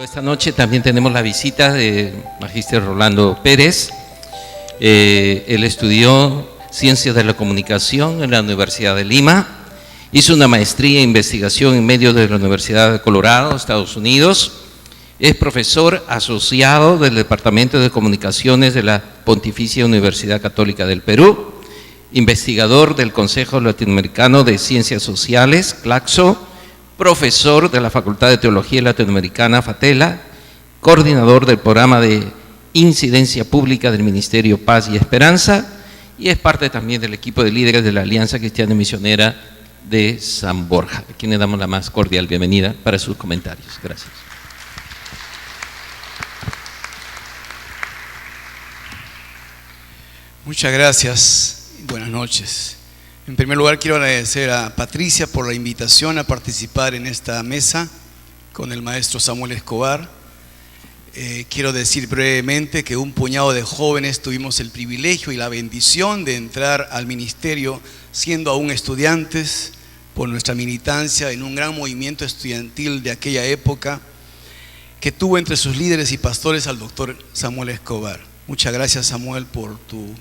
Esta noche también tenemos la visita de Magíster Rolando Pérez. Él estudió Ciencias de la Comunicación en la Universidad de Lima. Hizo una maestría en investigación en medios de la Universidad de Colorado, Estados Unidos. Es profesor asociado del Departamento de Comunicaciones de la Pontificia Universidad Católica del Perú, investigador del Consejo Latinoamericano de Ciencias Sociales, CLACSO, profesor de la Facultad de Teología Latinoamericana, FATELA, coordinador del programa de incidencia pública del Ministerio Paz y Esperanza, y es parte también del equipo de líderes de la Alianza Cristiana Misionera de San Borja, a quien le damos la más cordial bienvenida para sus comentarios. Gracias. Muchas gracias y buenas noches. En primer lugar, quiero agradecer a Patricia por la invitación a participar en esta mesa con el maestro Samuel Escobar. Quiero decir brevemente que un puñado de jóvenes tuvimos el privilegio y la bendición de entrar al ministerio siendo aún estudiantes por nuestra militancia en un gran movimiento estudiantil de aquella época que tuvo entre sus líderes y pastores al doctor Samuel Escobar. Muchas gracias, Samuel, por tu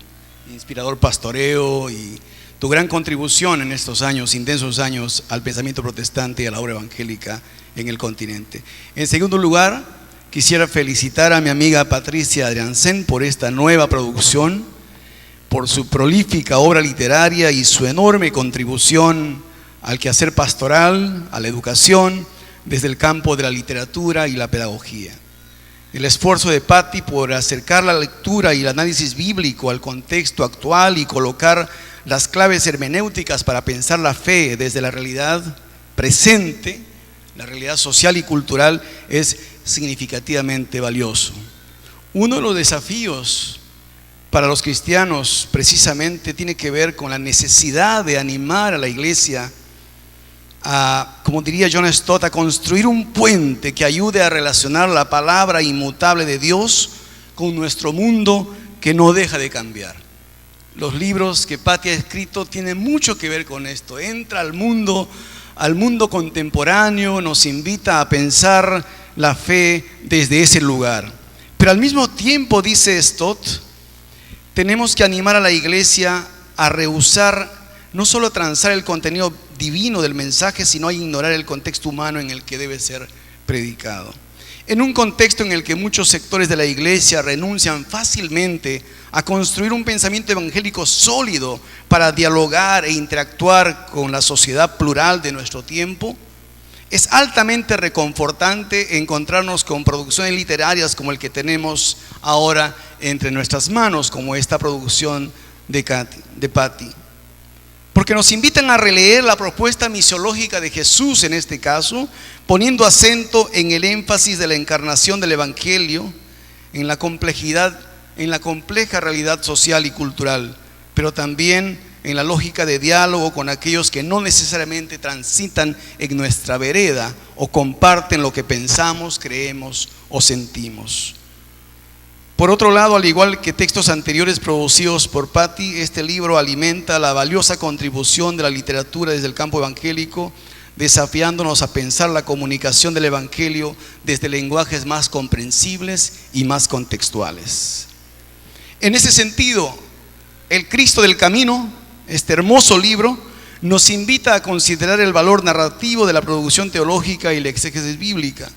inspirador pastoreo y tu gran contribución en estos años, intensos años, al pensamiento protestante y a la obra evangélica en el continente. En segundo lugar, quisiera felicitar a mi amiga Patricia Adriansen por esta nueva producción, por su prolífica obra literaria y su enorme contribución al quehacer pastoral, a la educación, desde el campo de la literatura y la pedagogía. El esfuerzo de Patti por acercar la lectura y el análisis bíblico al contexto actual y colocar las claves hermenéuticas para pensar la fe desde la realidad presente, la realidad social y cultural, es significativamente valioso. Uno de los desafíos para los cristianos precisamente tiene que ver con la necesidad de animar a la iglesia a, como diría John Stott, a construir un puente que ayude a relacionar la palabra inmutable de Dios con nuestro mundo que no deja de cambiar. Los libros que Patti ha escrito tienen mucho que ver con esto. Entra al mundo contemporáneo, nos invita a pensar la fe desde ese lugar. Pero al mismo tiempo, dice Stott, tenemos que animar a la iglesia a rehusar, no solo a transar el contenido divino del mensaje, sino a ignorar el contexto humano en el que debe ser predicado. En un contexto en el que muchos sectores de la iglesia renuncian fácilmente a construir un pensamiento evangélico sólido para dialogar e interactuar con la sociedad plural de nuestro tiempo, es altamente reconfortante encontrarnos con producciones literarias como el que tenemos ahora entre nuestras manos, como esta producción de Patti, porque nos invitan a releer la propuesta misiológica de Jesús en este caso, poniendo acento en el énfasis de la encarnación del Evangelio, en la compleja realidad social y cultural, pero también en la lógica de diálogo con aquellos que no necesariamente transitan en nuestra vereda o comparten lo que pensamos, creemos o sentimos. Por otro lado, al igual que textos anteriores producidos por Patti, este libro alimenta la valiosa contribución de la literatura desde el campo evangélico, desafiándonos a pensar la comunicación del evangelio desde lenguajes más comprensibles y más contextuales. En ese sentido, El Cristo del Camino, este hermoso libro, nos invita a considerar el valor narrativo de la producción teológica y la exégesis bíblica.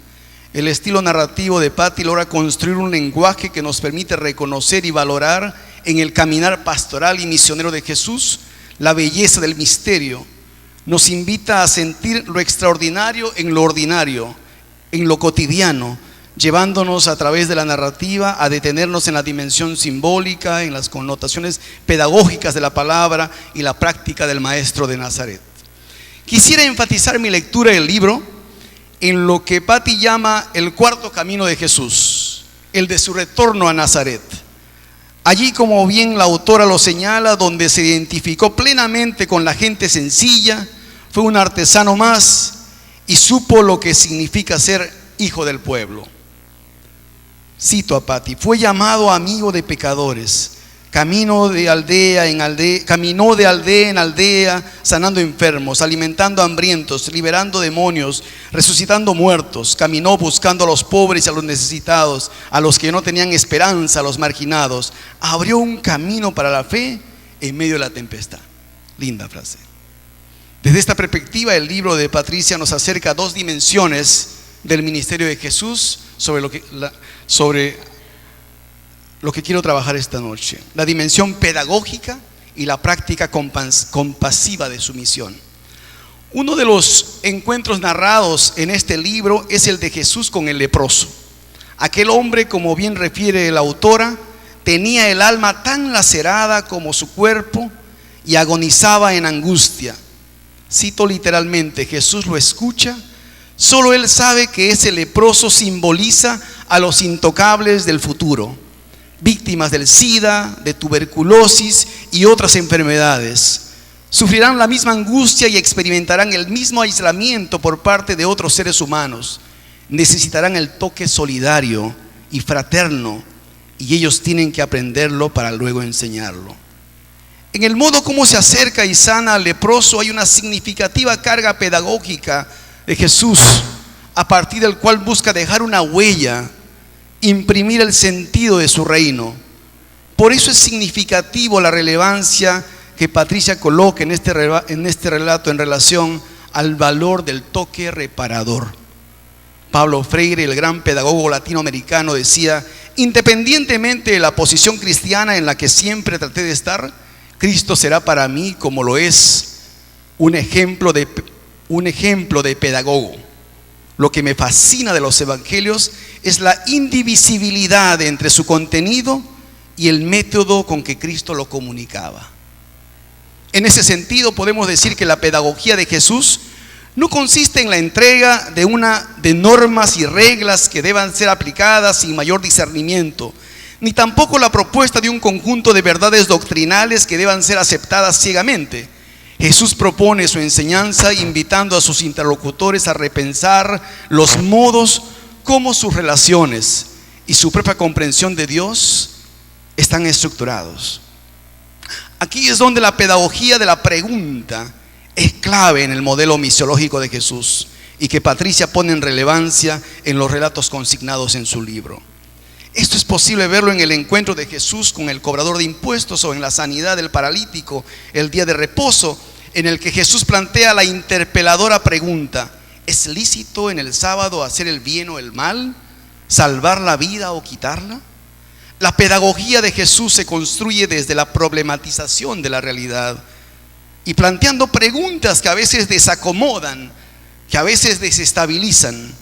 El estilo narrativo de Patti logra construir un lenguaje que nos permite reconocer y valorar en el caminar pastoral y misionero de Jesús la belleza del misterio. Nos invita a sentir lo extraordinario en lo ordinario, en lo cotidiano, llevándonos a través de la narrativa a detenernos en la dimensión simbólica, en las connotaciones pedagógicas de la palabra y la práctica del maestro de Nazaret. Quisiera enfatizar mi lectura del libro en lo que Patti llama el cuarto camino de Jesús, el de su retorno a Nazaret. Allí, como bien la autora lo señala, donde se identificó plenamente con la gente sencilla, fue un artesano más y supo lo que significa ser hijo del pueblo. Cito a Patti: fue llamado amigo de pecadores, Caminó de aldea en aldea, sanando enfermos, alimentando hambrientos, liberando demonios, resucitando muertos. Caminó buscando a los pobres y a los necesitados, a los que no tenían esperanza, a los marginados. Abrió un camino para la fe en medio de la tempestad. Linda frase. Desde esta perspectiva, el libro de Patricia nos acerca a dos dimensiones del ministerio de Jesús sobre lo que quiero trabajar esta noche: la dimensión pedagógica y la práctica compasiva de su misión. Uno de los encuentros narrados en este libro es el de Jesús con el leproso. Aquel hombre, como bien refiere la autora, tenía el alma tan lacerada como su cuerpo y agonizaba en angustia. Cito literalmente: Jesús lo escucha. Solo él sabe que ese leproso simboliza a los intocables del futuro, víctimas del SIDA, de tuberculosis y otras enfermedades. Sufrirán la misma angustia y experimentarán el mismo aislamiento por parte de otros seres humanos. Necesitarán el toque solidario y fraterno, y ellos tienen que aprenderlo para luego enseñarlo. En el modo como se acerca y sana al leproso hay una significativa carga pedagógica de Jesús, a partir del cual busca dejar una huella, imprimir el sentido de su reino. Por eso es significativo la relevancia que Patricia coloca en este relato en relación al valor del toque reparador. Pablo Freire, el gran pedagogo latinoamericano, decía: independientemente de la posición cristiana en la que siempre traté de estar, Cristo será para mí, como lo es, un ejemplo de pedagogo. Lo que me fascina de los evangelios es la indivisibilidad entre su contenido y el método con que Cristo lo comunicaba. En ese sentido, podemos decir que la pedagogía de Jesús no consiste en la entrega de normas y reglas que deban ser aplicadas sin mayor discernimiento, ni tampoco la propuesta de un conjunto de verdades doctrinales que deban ser aceptadas ciegamente. Jesús propone su enseñanza invitando a sus interlocutores a repensar los modos como sus relaciones y su propia comprensión de Dios están estructurados. Aquí es donde la pedagogía de la pregunta es clave en el modelo misiológico de Jesús, y que Patricia pone en relevancia en los relatos consignados en su libro. Esto es posible verlo en el encuentro de Jesús con el cobrador de impuestos, o en la sanidad del paralítico el día de reposo, en el que Jesús plantea la interpeladora pregunta: ¿es lícito en el sábado hacer el bien o el mal? ¿Salvar la vida o quitarla? La pedagogía de Jesús se construye desde la problematización de la realidad y planteando preguntas que a veces desacomodan, que a veces desestabilizan.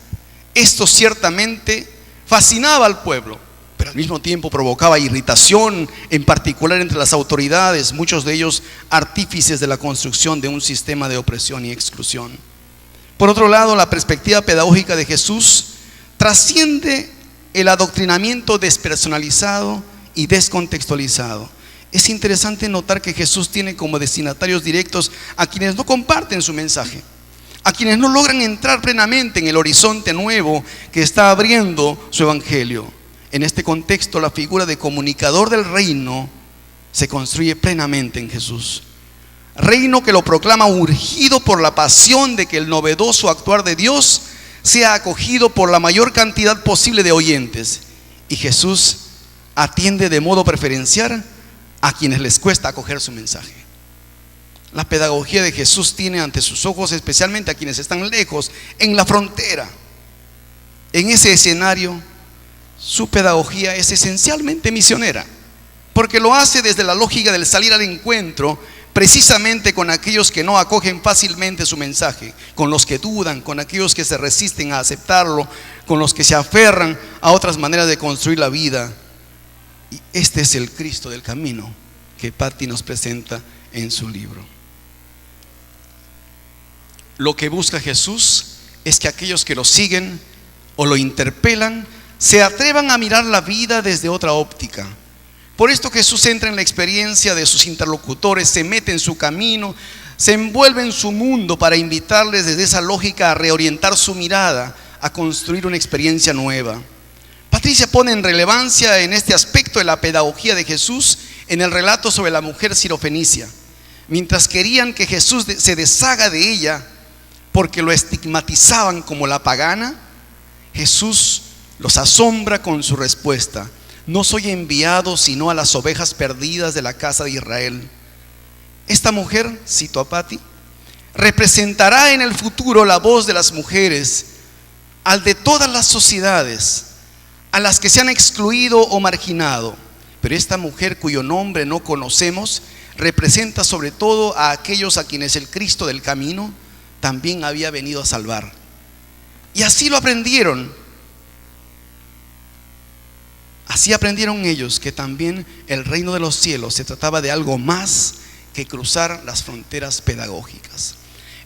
Esto ciertamente fascinaba al pueblo, pero al mismo tiempo provocaba irritación, en particular entre las autoridades, muchos de ellos artífices de la construcción de un sistema de opresión y exclusión. Por otro lado, la perspectiva pedagógica de Jesús trasciende el adoctrinamiento despersonalizado y descontextualizado. Es interesante notar que Jesús tiene como destinatarios directos a quienes no comparten su mensaje, a quienes no logran entrar plenamente en el horizonte nuevo que está abriendo su evangelio. En este contexto, la figura de comunicador del reino se construye plenamente en Jesús. Reino que lo proclama urgido por la pasión de que el novedoso actuar de Dios sea acogido por la mayor cantidad posible de oyentes. Y Jesús atiende de modo preferencial a quienes les cuesta acoger su mensaje. La pedagogía de Jesús tiene ante sus ojos especialmente a quienes están lejos, en la frontera. En ese escenario, su pedagogía es esencialmente misionera, porque lo hace desde la lógica del salir al encuentro precisamente con aquellos que no acogen fácilmente su mensaje, con los que dudan, con aquellos que se resisten a aceptarlo, con los que se aferran a otras maneras de construir la vida. Y este es el Cristo del camino que Patti nos presenta en su libro. Lo que busca Jesús es que aquellos que lo siguen o lo interpelan se atrevan a mirar la vida desde otra óptica. Por esto Jesús entra en la experiencia de sus interlocutores, se mete en su camino, se envuelve en su mundo para invitarles desde esa lógica a reorientar su mirada, a construir una experiencia nueva. Patricia pone en relevancia en este aspecto de la pedagogía de Jesús en el relato sobre la mujer sirofenicia. Mientras querían que Jesús se deshaga de ella porque lo estigmatizaban como la pagana, Jesús los asombra con su respuesta: no soy enviado sino a las ovejas perdidas de la casa de Israel. Esta mujer, cito a Patti, representará en el futuro la voz de las mujeres al de todas las sociedades a las que se han excluido o marginado. Pero esta mujer, cuyo nombre no conocemos, representa sobre todo a aquellos a quienes el Cristo del camino también había venido a salvar. Y así lo aprendieron. Así aprendieron ellos que también el reino de los cielos se trataba de algo más que cruzar las fronteras pedagógicas.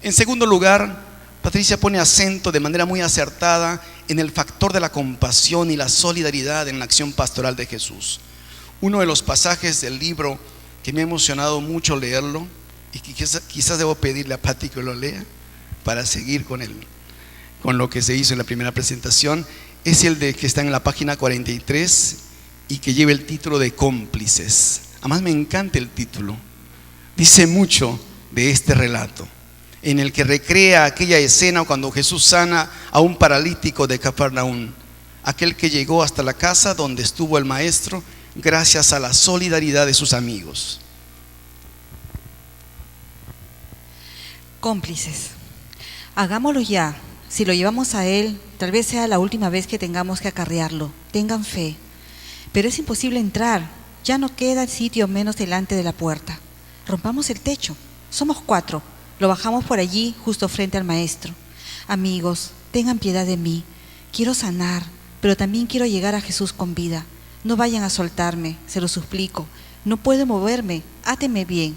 En segundo lugar, Patricia pone acento de manera muy acertada en el factor de la compasión y la solidaridad en la acción pastoral de Jesús. Uno de los pasajes del libro que me ha emocionado mucho leerlo, y que quizás debo pedirle a Patti que lo lea para seguir con lo que se hizo en la primera presentación, es el de que está en la página 43 y que lleva el título de Cómplices. Además me encanta el título, dice mucho de este relato, en el que recrea aquella escena cuando Jesús sana a un paralítico de Cafarnaúm, aquel que llegó hasta la casa donde estuvo el maestro gracias a la solidaridad de sus amigos. Cómplices. Hagámoslo ya. Si lo llevamos a Él, tal vez sea la última vez que tengamos que acarrearlo. Tengan fe. Pero es imposible entrar. Ya no queda sitio menos delante de la puerta. Rompamos el techo. Somos 4. Lo bajamos por allí, justo frente al maestro. Amigos, tengan piedad de mí. Quiero sanar, pero también quiero llegar a Jesús con vida. No vayan a soltarme, se lo suplico. No puedo moverme, áteme bien.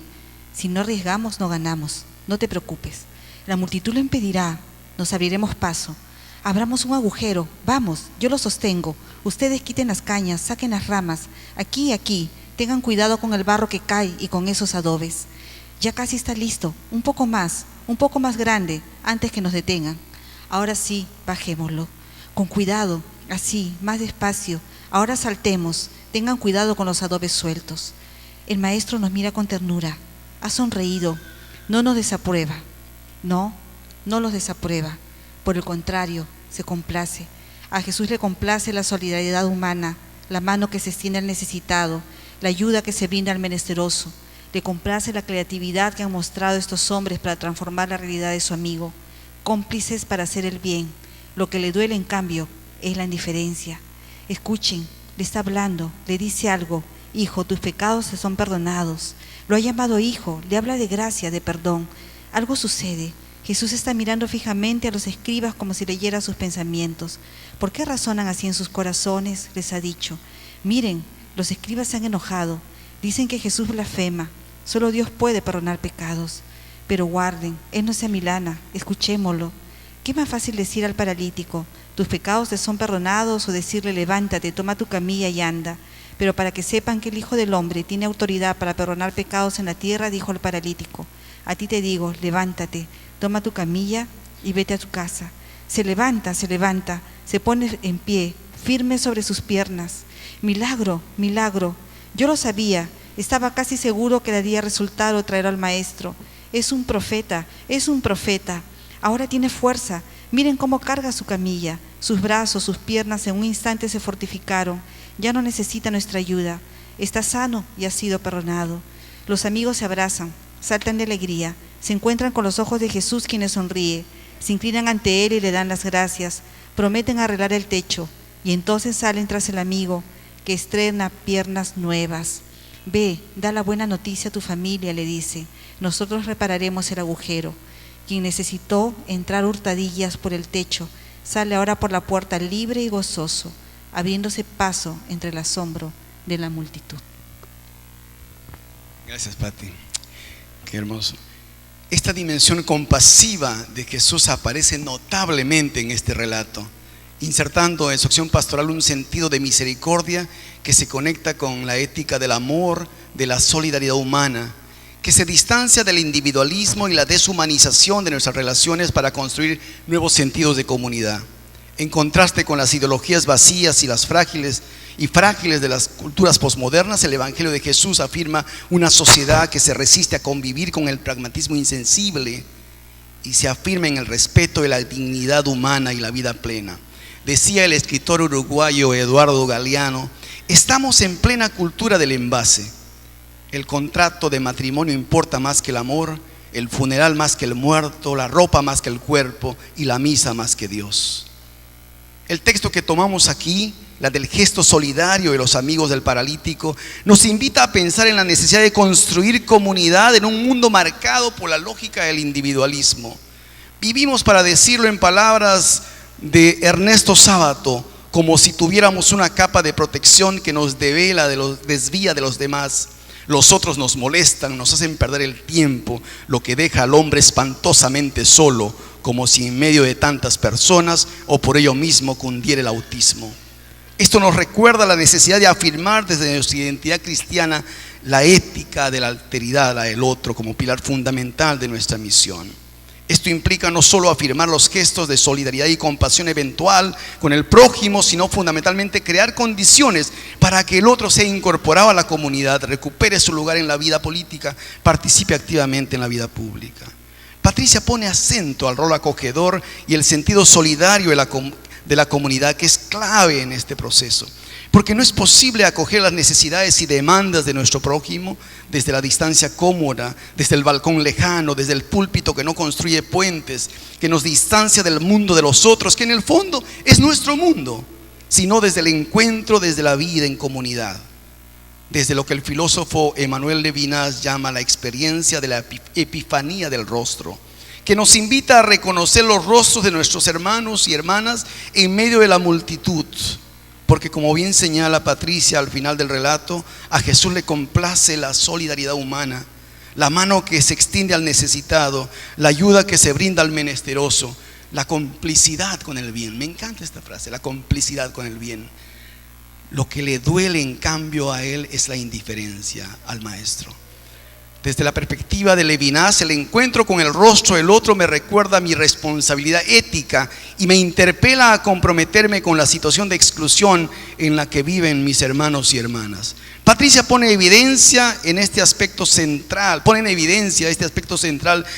Si no arriesgamos, no ganamos. No te preocupes. La multitud lo impedirá. Nos abriremos paso. Abramos un agujero. Vamos, yo lo sostengo. Ustedes quiten las cañas, saquen las ramas. Aquí y aquí. Tengan cuidado con el barro que cae y con esos adobes. Ya casi está listo. Un poco más grande, antes que nos detengan. Ahora sí, bajémoslo. Con cuidado, así, más despacio. Ahora saltemos. Tengan cuidado con los adobes sueltos. El maestro nos mira con ternura. Ha sonreído. No nos desaprueba. No los desaprueba. Por el contrario, se complace. A Jesús le complace la solidaridad humana, la mano que se extiende al necesitado, la ayuda que se brinda al menesteroso. Le complace la creatividad que han mostrado estos hombres para transformar la realidad de su amigo. Cómplices para hacer el bien. Lo que le duele, en cambio, es la indiferencia. Escuchen, le está hablando, le dice algo. Hijo, tus pecados te son perdonados. Lo ha llamado hijo, le habla de gracia, de perdón. Algo sucede. Jesús está mirando fijamente a los escribas como si leyera sus pensamientos. ¿Por qué razonan así en sus corazones? Les ha dicho. Miren, los escribas se han enojado. Dicen que Jesús blasfema. Solo Dios puede perdonar pecados. Pero guarden, Él no se amilana. Escuchémoslo. ¿Qué más fácil decir al paralítico? Tus pecados te son perdonados, o decirle levántate, toma tu camilla y anda. Pero para que sepan que el Hijo del Hombre tiene autoridad para perdonar pecados en la tierra, dijo el paralítico. A ti te digo, levántate, toma tu camilla y vete a tu casa. Se levanta, se pone en pie, firme sobre sus piernas. Milagro, milagro. Yo lo sabía, estaba casi seguro que daría resultado traer al maestro. Es un profeta. Ahora tiene fuerza. Miren cómo carga su camilla. Sus brazos, sus piernas en un instante se fortificaron. Ya no necesita nuestra ayuda. Está sano y ha sido perdonado. Los amigos se abrazan, saltan de alegría. Se encuentran con los ojos de Jesús, quien les sonríe. Se inclinan ante Él y le dan las gracias. Prometen arreglar el techo. Y entonces salen tras el amigo, que estrena piernas nuevas. Ve, da la buena noticia a tu familia, le dice. Nosotros repararemos el agujero. Quien necesitó entrar hurtadillas por el techo, sale ahora por la puerta libre y gozoso, abriéndose paso entre el asombro de la multitud. Gracias, Patti. Qué hermoso. Esta dimensión compasiva de Jesús aparece notablemente en este relato, insertando en su acción pastoral un sentido de misericordia que se conecta con la ética del amor, de la solidaridad humana, que se distancia del individualismo y la deshumanización de nuestras relaciones para construir nuevos sentidos de comunidad. En contraste con las ideologías vacías y las frágiles de las culturas posmodernas, el Evangelio de Jesús afirma una sociedad que se resiste a convivir con el pragmatismo insensible y se afirma en el respeto de la dignidad humana y la vida plena. Decía el escritor uruguayo Eduardo Galeano: estamos en plena cultura del envase. El contrato de matrimonio importa más que el amor, el funeral más que el muerto, la ropa más que el cuerpo y la misa más que Dios. El texto que tomamos aquí, la del gesto solidario de los amigos del paralítico, nos invita a pensar en la necesidad de construir comunidad en un mundo marcado por la lógica del individualismo. Vivimos, para decirlo en palabras de Ernesto Sábato, como si tuviéramos una capa de protección que nos desvía de los demás. Los otros nos molestan, nos hacen perder el tiempo, lo que deja al hombre espantosamente solo, como si en medio de tantas personas o por ello mismo cundiera el autismo. Esto nos recuerda la necesidad de afirmar desde nuestra identidad cristiana la ética de la alteridad, la del otro, como pilar fundamental de nuestra misión. Esto implica no solo afirmar los gestos de solidaridad y compasión eventual con el prójimo, sino fundamentalmente crear condiciones para que el otro sea incorporado a la comunidad, recupere su lugar en la vida política, participe activamente en la vida pública. Patricia pone acento al rol acogedor y el sentido solidario de la comunidad, que es clave en este proceso, porque no es posible acoger las necesidades y demandas de nuestro prójimo desde la distancia cómoda, desde el balcón lejano, desde el púlpito que no construye puentes, que nos distancia del mundo de los otros, que en el fondo es nuestro mundo, sino desde el encuentro, desde la vida en comunidad, desde lo que el filósofo Emmanuel Levinas llama la experiencia de la epifanía del rostro, que nos invita a reconocer los rostros de nuestros hermanos y hermanas en medio de la multitud. Porque, como bien señala Patricia al final del relato, a Jesús le complace la solidaridad humana, la mano que se extiende al necesitado, la ayuda que se brinda al menesteroso, la complicidad con el bien. Me encanta esta frase, la complicidad con el bien. Lo que le duele en cambio a él es la indiferencia al maestro. Desde la perspectiva de Levinas, el encuentro con el rostro del otro me recuerda mi responsabilidad ética y me interpela a comprometerme con la situación de exclusión en la que viven mis hermanos y hermanas. Patricia pone en evidencia este aspecto central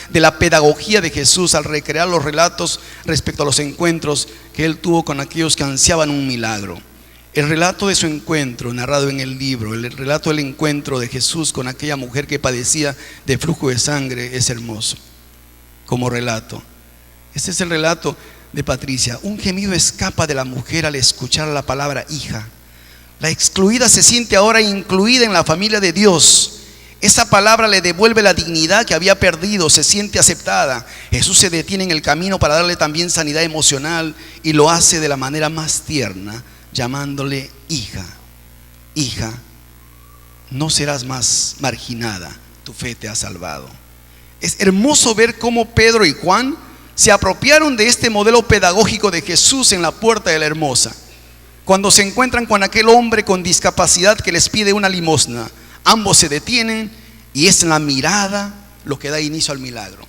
de la pedagogía de Jesús al recrear los relatos respecto a los encuentros que él tuvo con aquellos que ansiaban un milagro. El relato de su encuentro, narrado en el libro, el relato del encuentro de Jesús con aquella mujer que padecía de flujo de sangre, es hermoso como relato. Este es el relato de Patricia. Un gemido escapa de la mujer al escuchar la palabra hija. La excluida se siente ahora incluida en la familia de Dios. Esa palabra le devuelve la dignidad que había perdido, se siente aceptada. Jesús se detiene en el camino para darle también sanidad emocional y lo hace de la manera más tierna, llamándole hija. Hija, no serás más marginada, tu fe te ha salvado. Es hermoso ver cómo Pedro y Juan se apropiaron de este modelo pedagógico de Jesús en la puerta de la Hermosa, cuando se encuentran con aquel hombre con discapacidad que les pide una limosna. Ambos se detienen y es la mirada lo que da inicio al milagro.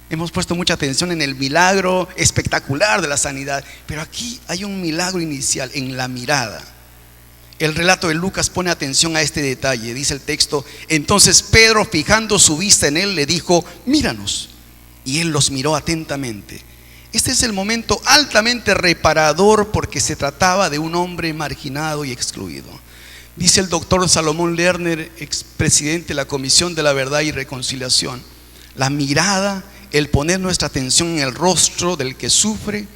Hemos puesto mucha atención en el milagro espectacular de la sanidad, pero aquí hay un milagro inicial en la mirada. El relato de Lucas pone atención a este detalle. Dice el texto: entonces Pedro, fijando su vista en él, le dijo: míranos. Y él los miró atentamente. Este es el momento altamente reparador, porque se trataba de un hombre marginado y excluido. Dice el doctor Salomón Lerner, expresidente de la Comisión de la Verdad y Reconciliación: la mirada, el poner nuestra atención en el rostro del que sufre,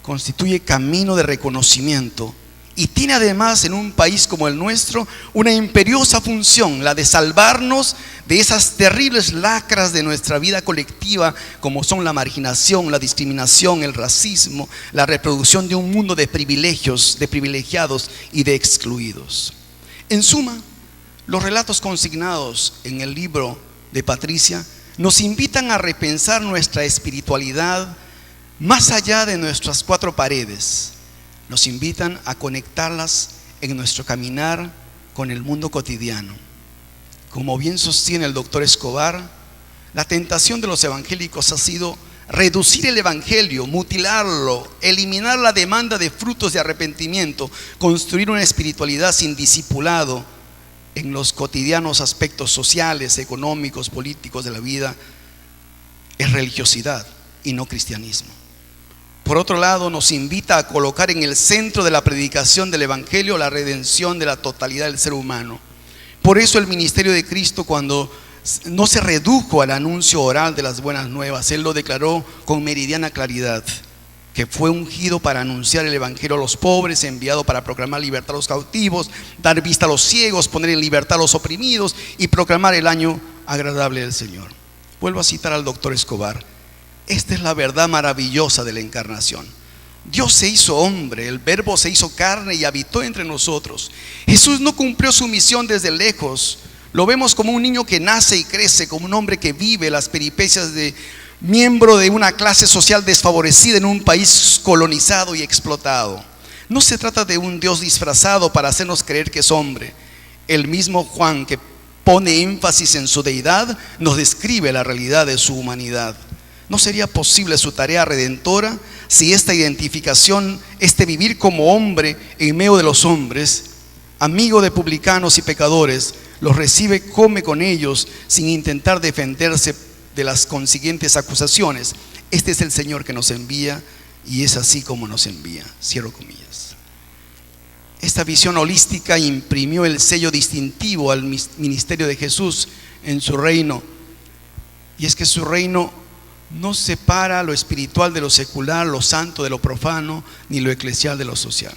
constituye camino de reconocimiento y tiene además, en un país como el nuestro, una imperiosa función, la de salvarnos de esas terribles lacras de nuestra vida colectiva, como son la marginación, la discriminación, el racismo, la reproducción de un mundo de privilegios, de privilegiados y de excluidos. En suma, los relatos consignados en el libro de Patricia nos invitan a repensar nuestra espiritualidad más allá de nuestras cuatro paredes. Nos invitan a conectarlas en nuestro caminar con el mundo cotidiano. Como bien sostiene el doctor Escobar, la tentación de los evangélicos ha sido reducir el evangelio, mutilarlo, eliminar la demanda de frutos de arrepentimiento, construir una espiritualidad sin discipulado en los cotidianos aspectos sociales, económicos, políticos de la vida, es religiosidad y no cristianismo. Por otro lado, nos invita a colocar en el centro de la predicación del evangelio la redención de la totalidad del ser humano. Por eso el ministerio de Cristo, cuando no se redujo al anuncio oral de las buenas nuevas, Él lo declaró con meridiana claridad, que fue ungido para anunciar el evangelio a los pobres, enviado para proclamar libertad a los cautivos, dar vista a los ciegos, poner en libertad a los oprimidos y proclamar el año agradable del Señor. Vuelvo a citar al doctor Escobar. Esta es la verdad maravillosa de la encarnación. Dios se hizo hombre, el Verbo se hizo carne y habitó entre nosotros. Jesús no cumplió su misión desde lejos. Lo vemos como un niño que nace y crece, como un hombre que vive las peripecias de miembro de una clase social desfavorecida en un país colonizado y explotado. No se trata de un Dios disfrazado para hacernos creer que es hombre. El mismo Juan, que pone énfasis en su deidad, nos describe la realidad de su humanidad. ¿No sería posible su tarea redentora si esta identificación, este vivir como hombre en medio de los hombres, amigo de publicanos y pecadores, los recibe, come con ellos sin intentar defenderse de las consiguientes acusaciones? Este es el Señor que nos envía y es así como nos envía. Cierro comillas. Esta visión holística imprimió el sello distintivo al ministerio de Jesús en su reino, y es que su reino no separa lo espiritual de lo secular, lo santo de lo profano, ni lo eclesial de lo social.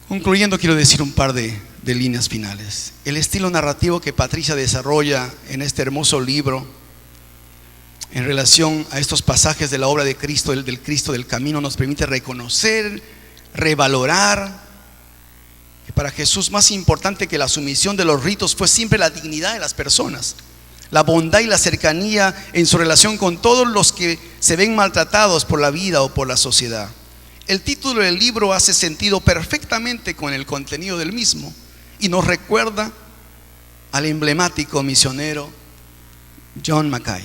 Concluyendo, quiero decir un par de líneas finales. El estilo narrativo que Patricia desarrolla en este hermoso libro en relación a estos pasajes de la obra de Cristo, del Cristo del camino, nos permite reconocer, revalorar que para Jesús más importante que la sumisión de los ritos fue siempre la dignidad de las personas, la bondad y la cercanía en su relación con todos los que se ven maltratados por la vida o por la sociedad. El título del libro hace sentido perfectamente con el contenido del mismo y nos recuerda al emblemático misionero John Mackay,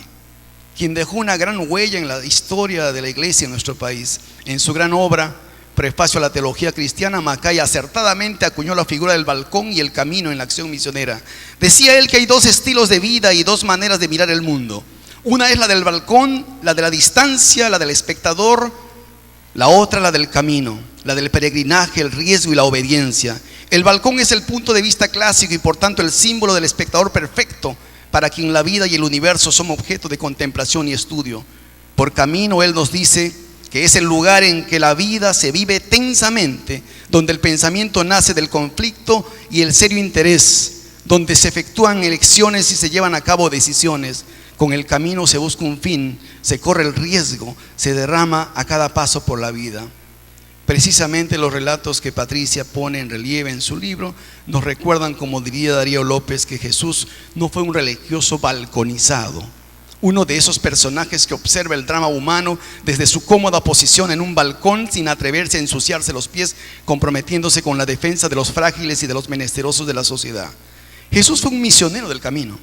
quien dejó una gran huella en la historia de la iglesia en nuestro país. En su gran obra, Prefacio a la Teología Cristiana, Mackay acertadamente acuñó la figura del balcón y el camino en la acción misionera. Decía él que hay dos estilos de vida y dos maneras de mirar el mundo. Una es la del balcón, la de la distancia, la del espectador. La otra, la del camino, la del peregrinaje, el riesgo y la obediencia. El balcón es el punto de vista clásico y por tanto el símbolo del espectador perfecto, para quien la vida y el universo son objeto de contemplación y estudio. Por camino, él nos dice que es el lugar en que la vida se vive tensamente, donde el pensamiento nace del conflicto y el serio interés, donde se efectúan elecciones y se llevan a cabo decisiones. Con el camino se busca un fin, se corre el riesgo, se derrama a cada paso por la vida. Precisamente los relatos que Patricia pone en relieve en su libro nos recuerdan, como diría Darío López, que Jesús no fue un religioso balconizado, uno de esos personajes que observa el drama humano desde su cómoda posición en un balcón sin atreverse a ensuciarse los pies, comprometiéndose con la defensa de los frágiles y de los menesterosos de la sociedad. Jesús fue un misionero del camino.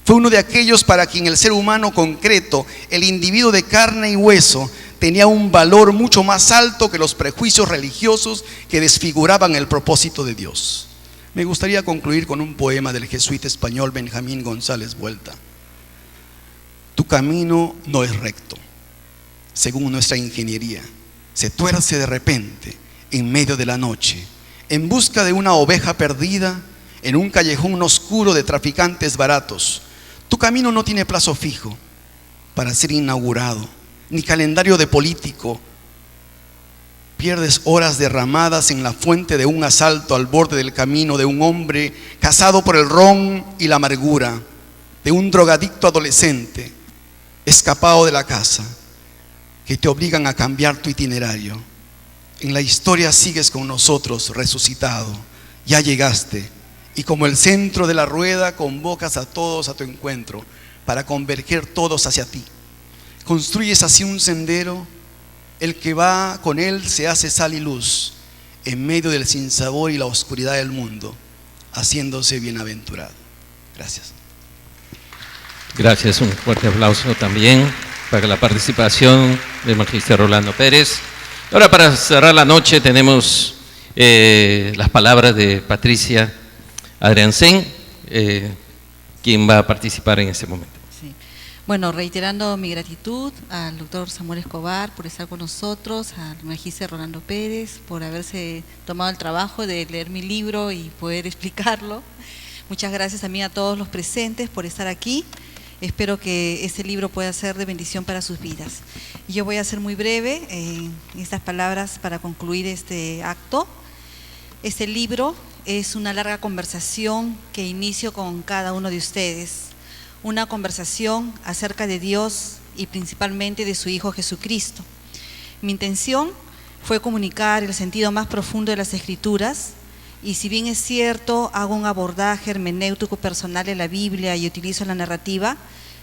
Fue uno de aquellos para quien el ser humano concreto, el individuo de carne y hueso, tenía un valor mucho más alto que los prejuicios religiosos que desfiguraban el propósito de Dios. Me gustaría concluir con un poema del jesuita español Benjamín González Vuelta. Tu camino no es recto, según nuestra ingeniería. Se tuerce de repente en medio de la noche, en busca de una oveja perdida, en un callejón oscuro de traficantes baratos. Tu camino no tiene plazo fijo para ser inaugurado, ni calendario de político. Pierdes horas derramadas en la fuente de un asalto al borde del camino de un hombre casado por el ron y la amargura, de un drogadicto adolescente escapado de la casa, que te obligan a cambiar tu itinerario. En la historia sigues con nosotros resucitado, ya llegaste, y como el centro de la rueda convocas a todos a tu encuentro para converger todos hacia ti. Construyes así un sendero, el que va con él se hace sal y luz en medio del sinsabor y la oscuridad del mundo, haciéndose bienaventurado. Gracias. Gracias, un fuerte aplauso también. para la participación del Magister Rolando Pérez. Ahora, para cerrar la noche, tenemos las palabras de Patricia Adriansen, quien va a participar en este momento. Sí. Bueno, reiterando mi gratitud al doctor Samuel Escobar por estar con nosotros, al Magister Rolando Pérez por haberse tomado el trabajo de leer mi libro y poder explicarlo. Muchas gracias también a todos los presentes por estar aquí. Espero que este libro pueda ser de bendición para sus vidas. Yo voy a ser muy breve en estas palabras para concluir este acto. Este libro es una larga conversación que inicio con cada uno de ustedes. Una conversación acerca de Dios y principalmente de su Hijo Jesucristo. Mi intención fue comunicar el sentido más profundo de las Escrituras, y si bien es cierto, hago un abordaje hermenéutico personal de la Biblia y utilizo la narrativa,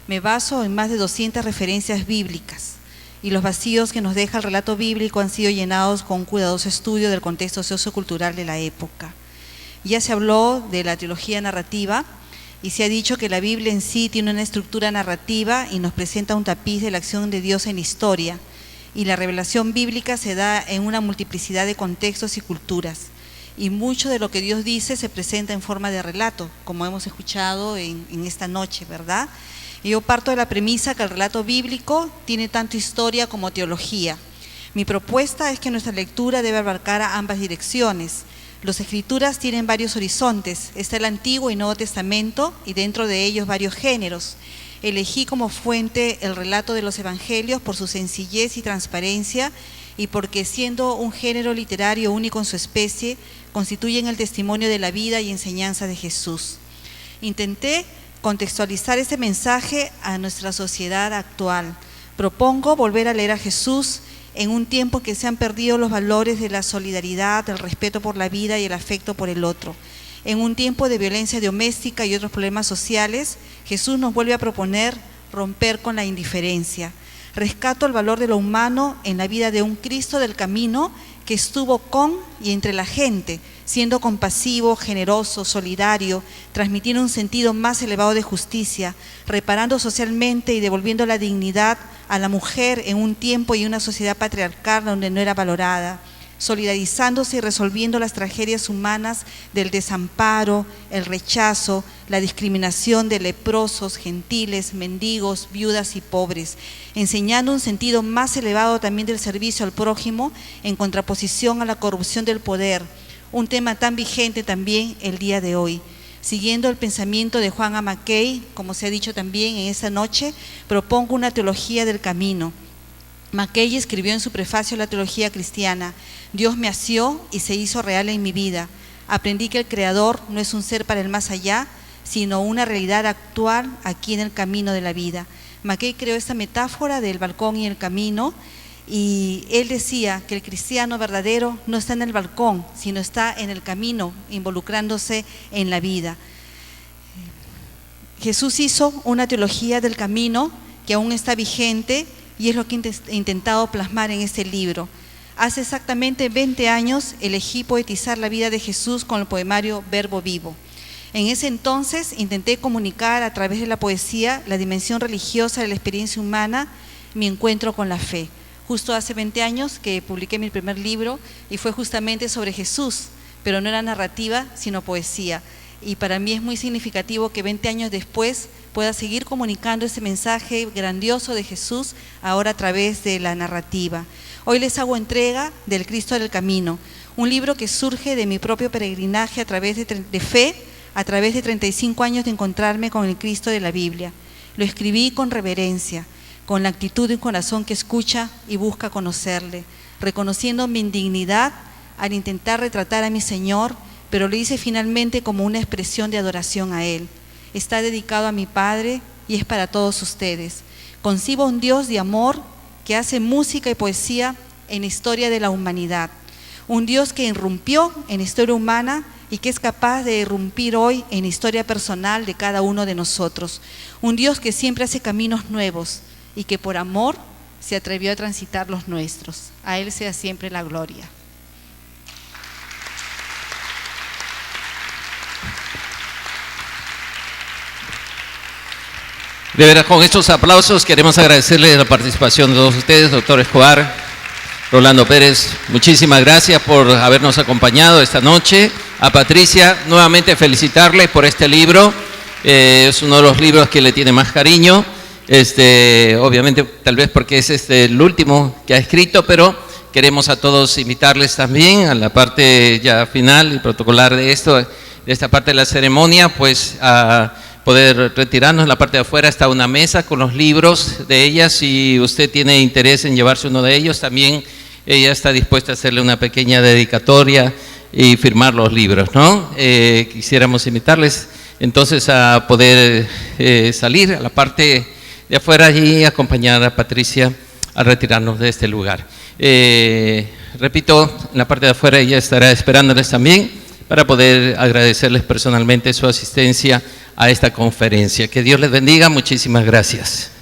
me baso en más de 200 referencias bíblicas, y los vacíos que nos deja el relato bíblico han sido llenados con un cuidadoso estudio del contexto sociocultural de la época. Ya se habló de la trilogía narrativa, y se ha dicho que la Biblia en sí tiene una estructura narrativa y nos presenta un tapiz de la acción de Dios en la historia, y la revelación bíblica se da en una multiplicidad de contextos y culturas. Y mucho de lo que Dios dice se presenta en forma de relato, como hemos escuchado en esta noche, ¿verdad? Y yo parto de la premisa que el relato bíblico tiene tanto historia como teología. Mi propuesta es que nuestra lectura debe abarcar a ambas direcciones. Las Escrituras tienen varios horizontes, está el Antiguo y Nuevo Testamento, y dentro de ellos varios géneros. Elegí como fuente el relato de los Evangelios por su sencillez y transparencia, y porque siendo un género literario único en su especie, constituyen el testimonio de la vida y enseñanza de Jesús. Intenté contextualizar este mensaje a nuestra sociedad actual. Propongo volver a leer a Jesús en un tiempo que se han perdido los valores de la solidaridad, el respeto por la vida y el afecto por el otro. En un tiempo de violencia doméstica y otros problemas sociales, Jesús nos vuelve a proponer romper con la indiferencia. Rescato el valor de lo humano en la vida de un Cristo del camino que estuvo con y entre la gente, siendo compasivo, generoso, solidario, transmitiendo un sentido más elevado de justicia, reparando socialmente y devolviendo la dignidad a la mujer en un tiempo y una sociedad patriarcal donde no era valorada, solidarizándose y resolviendo las tragedias humanas del desamparo, el rechazo, la discriminación de leprosos, gentiles, mendigos, viudas y pobres, enseñando un sentido más elevado también del servicio al prójimo en contraposición a la corrupción del poder, un tema tan vigente también el día de hoy. Siguiendo el pensamiento de Juan A. Mackay, como se ha dicho también en esta noche, propongo una teología del camino. Mackay escribió en su prefacio a la teología cristiana: Dios me asió y se hizo real en mi vida. Aprendí que el Creador no es un ser para el más allá, sino una realidad actual aquí en el camino de la vida. Mackay creó esta metáfora del balcón y el camino, y él decía que el cristiano verdadero no está en el balcón, sino está en el camino, involucrándose en la vida. Jesús hizo una teología del camino que aún está vigente, y es lo que he intentado plasmar en este libro. Hace exactamente 20 años elegí poetizar la vida de Jesús con el poemario Verbo Vivo. En ese entonces intenté comunicar a través de la poesía la dimensión religiosa de la experiencia humana, mi encuentro con la fe. Justo hace 20 años que publiqué mi primer libro y fue justamente sobre Jesús, pero no era narrativa, sino poesía. Y para mí es muy significativo que 20 años después pueda seguir comunicando ese mensaje grandioso de Jesús ahora a través de la narrativa. Hoy les hago entrega del Cristo del Camino, un libro que surge de mi propio peregrinaje a través de fe, a través de 35 años de encontrarme con el Cristo de la Biblia. Lo escribí con reverencia, con la actitud de un corazón que escucha y busca conocerle, reconociendo mi indignidad al intentar retratar a mi Señor, pero lo hice finalmente como una expresión de adoración a Él. Está dedicado a mi Padre y es para todos ustedes. Concibo un Dios de amor que hace música y poesía en la historia de la humanidad. Un Dios que irrumpió en la historia humana y que es capaz de irrumpir hoy en la historia personal de cada uno de nosotros. Un Dios que siempre hace caminos nuevos y que por amor se atrevió a transitar los nuestros. A Él sea siempre la gloria. De verdad, con estos aplausos queremos agradecerle la participación de todos ustedes, doctor Escobar, Rolando Pérez. Muchísimas gracias por habernos acompañado esta noche. A Patricia, nuevamente felicitarle por este libro. Es uno de los libros que le tiene más cariño. Obviamente, tal vez porque es el último que ha escrito, pero queremos a todos invitarles también a la parte ya final y protocolar de esto, de esta parte de la ceremonia, pues a poder retirarnos. En la parte de afuera está una mesa con los libros de ella. Si usted tiene interés en llevarse uno de ellos, también ella está dispuesta a hacerle una pequeña dedicatoria y firmar los libros, ¿no? Quisiéramos invitarles entonces a poder salir a la parte de afuera y acompañar a Patricia a retirarnos de este lugar. Repito, en la parte de afuera ella estará esperándoles también para poder agradecerles personalmente su asistencia a esta conferencia. Que Dios les bendiga. Muchísimas gracias.